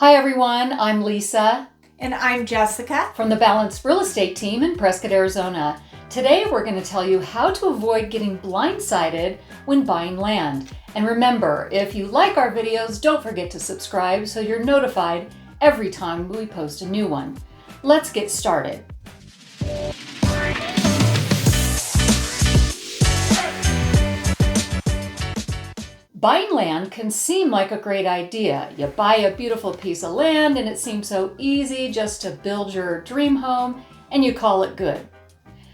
Hi everyone, I'm Lisa And I'm Jessica from the Balanced Real Estate team in Prescott, Arizona. Today we're going to tell you how to avoid getting blindsided when buying land. And remember, if you like our videos, don't forget to subscribe so you're notified every time we post a new one. Let's get started. Buying land can seem like a great idea. You buy a beautiful piece of land and it seems so easy just to build your dream home and you call it good.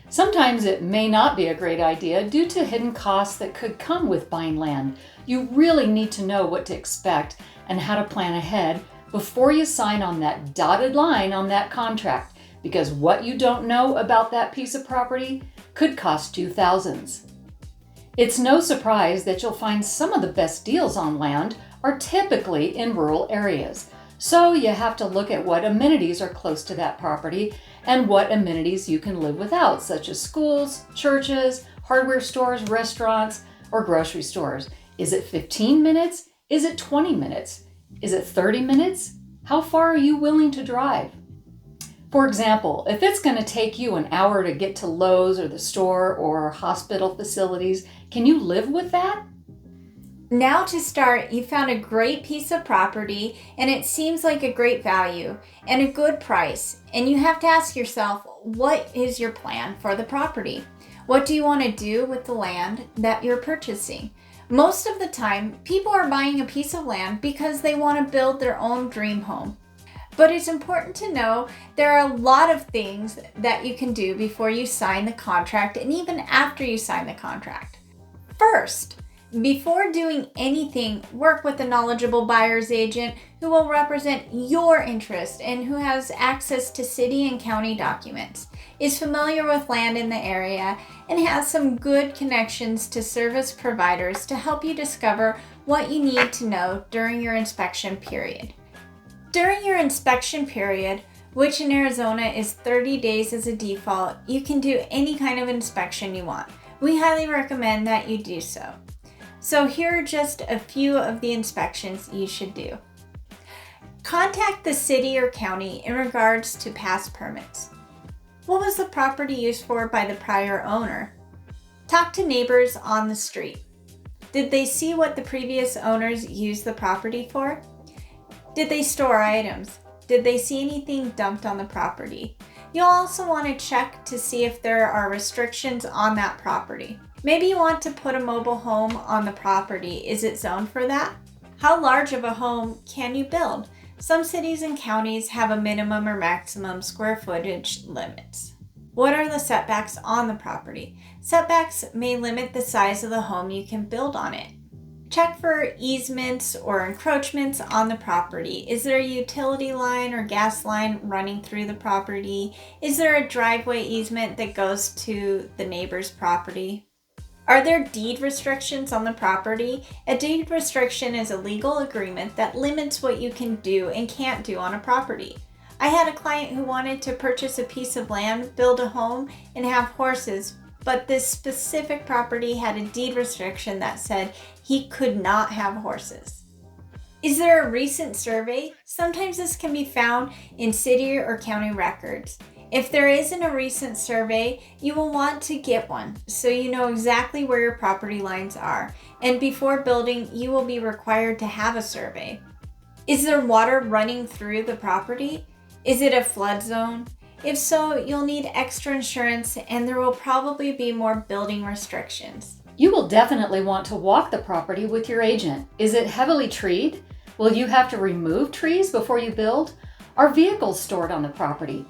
Sometimes it may not be a great idea due to hidden costs that could come with buying land. You really need to know what to expect and how to plan ahead before you sign on that dotted line on that contract, because what you don't know about that piece of property could cost you thousands. It's no surprise that you'll find some of the best deals on land are typically in rural areas. So you have to look at what amenities are close to that property and what amenities you can live without, such as schools, churches, hardware stores, restaurants, or grocery stores. Is it 15 minutes? Is it 20 minutes? Is it 30 minutes? How far are you willing to drive? For example, if it's going to take you an hour to get to Lowe's or the store or hospital facilities, can you live with that? Now to start, you found a great piece of property and it seems like a great value and a good price. And you have to ask yourself, what is your plan for the property? What do you want to do with the land that you're purchasing? Most of the time, people are buying a piece of land because they want to build their own dream home. But it's important to know there are a lot of things that you can do before you sign the contract and even after you sign the contract. First, before doing anything, work with a knowledgeable buyer's agent who will represent your interest and who has access to city and county documents, is familiar with land in the area, and has some good connections to service providers to help you discover what you need to know during your inspection period. During your inspection period, which in Arizona is 30 days as a default, you can do any kind of inspection you want. We highly recommend that you do so. So here are just a few of the inspections you should do. Contact the city or county in regards to past permits. What was the property used for by the prior owner? Talk to neighbors on the street. Did they see what the previous owners used the property for? Did they store items? Did they see anything dumped on the property? You'll also want to check to see if there are restrictions on that property. Maybe you want to put a mobile home on the property. Is it zoned for that? How large of a home can you build? Some cities and counties have a minimum or maximum square footage limits. What are the setbacks on the property? Setbacks may limit the size of the home you can build on it. Check for easements or encroachments on the property. Is there a utility line or gas line running through the property? Is there a driveway easement that goes to the neighbor's property? Are there deed restrictions on the property? A deed restriction is a legal agreement that limits what you can do and can't do on a property. I had a client who wanted to purchase a piece of land, build a home, and have horses, but this specific property had a deed restriction that said he could not have horses. Is there a recent survey? Sometimes this can be found in city or county records. If there isn't a recent survey, you will want to get one so you know exactly where your property lines are. And before building, you will be required to have a survey. Is there water running through the property? Is it a flood zone? If so, you'll need extra insurance and there will probably be more building restrictions. You will definitely want to walk the property with your agent. Is it heavily treed? Will you have to remove trees before you build? Are vehicles stored on the property?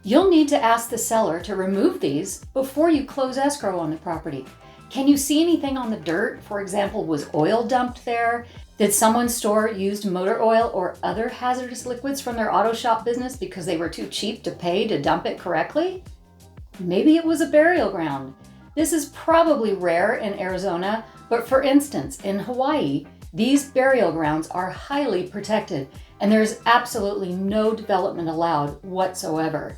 You'll need to ask the seller to remove these before you close escrow on the property. Can you see anything on the dirt? For example, was oil dumped there? Did someone store used motor oil or other hazardous liquids from their auto shop business because they were too cheap to pay to dump it correctly? Maybe it was a burial ground. This is probably rare in Arizona, but for instance, in Hawaii, these burial grounds are highly protected and there's absolutely no development allowed whatsoever.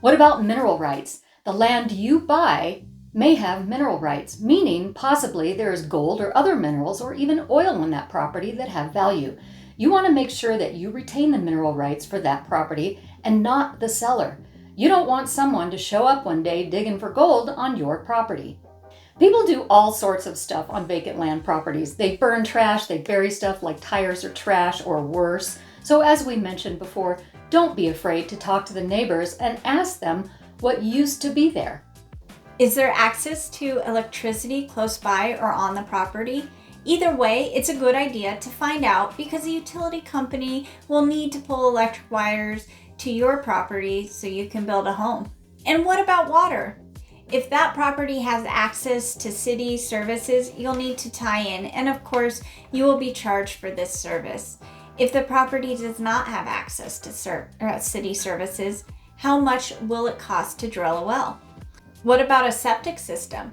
What about mineral rights? The land you buy may have mineral rights, meaning possibly there is gold or other minerals or even oil on that property that have value. You want to make sure that you retain the mineral rights for that property and not the seller. You don't want someone to show up one day digging for gold on your property. People do all sorts of stuff on vacant land properties. They burn trash, they bury stuff like tires or trash or worse. So as we mentioned before, don't be afraid to talk to the neighbors and ask them what used to be there. Is there access to electricity close by or on the property? Either way, it's a good idea to find out because a utility company will need to pull electric wires to your property so you can build a home. And what about water? If that property has access to city services, you'll need to tie in, and of course, you will be charged for this service. If the property does not have access to city services, how much will it cost to drill a well? What about a septic system?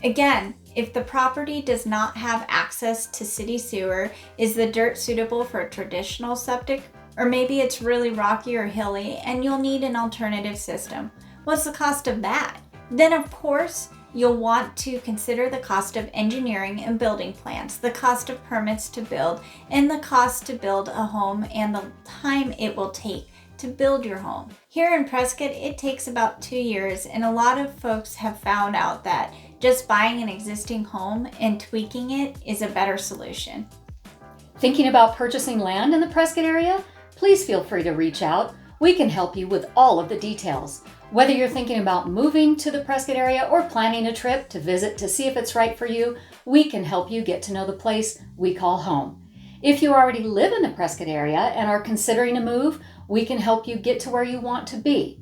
Again, if the property does not have access to city sewer, is the dirt suitable for a traditional septic? Or maybe it's really rocky or hilly and you'll need an alternative system. What's the cost of that? Then of course, you'll want to consider the cost of engineering and building plans, the cost of permits to build, and the cost to build a home and the time it will take to build your home. Here in Prescott, it takes about 2 years, and a lot of folks have found out that just buying an existing home and tweaking it is a better solution. Thinking about purchasing land in the Prescott area? Please feel free to reach out. We can help you with all of the details. Whether you're thinking about moving to the Prescott area or planning a trip to visit to see if it's right for you, we can help you get to know the place we call home. If you already live in the Prescott area and are considering a move, we can help you get to where you want to be.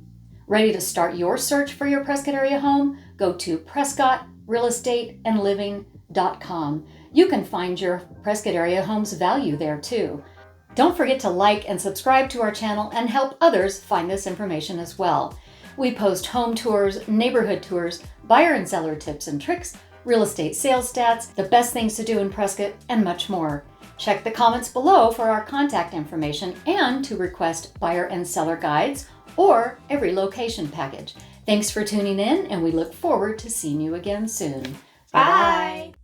Ready to start your search for your Prescott area home? Go to PrescottRealestateandLiving.com. You can find your Prescott area home's value there too. Don't forget to like and subscribe to our channel and help others find this information as well. We post home tours, neighborhood tours, buyer and seller tips and tricks, real estate sales stats, the best things to do in Prescott, and much more. Check the comments below for our contact information and to request buyer and seller guides or a relocation package. Thanks for tuning in, and we look forward to seeing you again soon. Bye.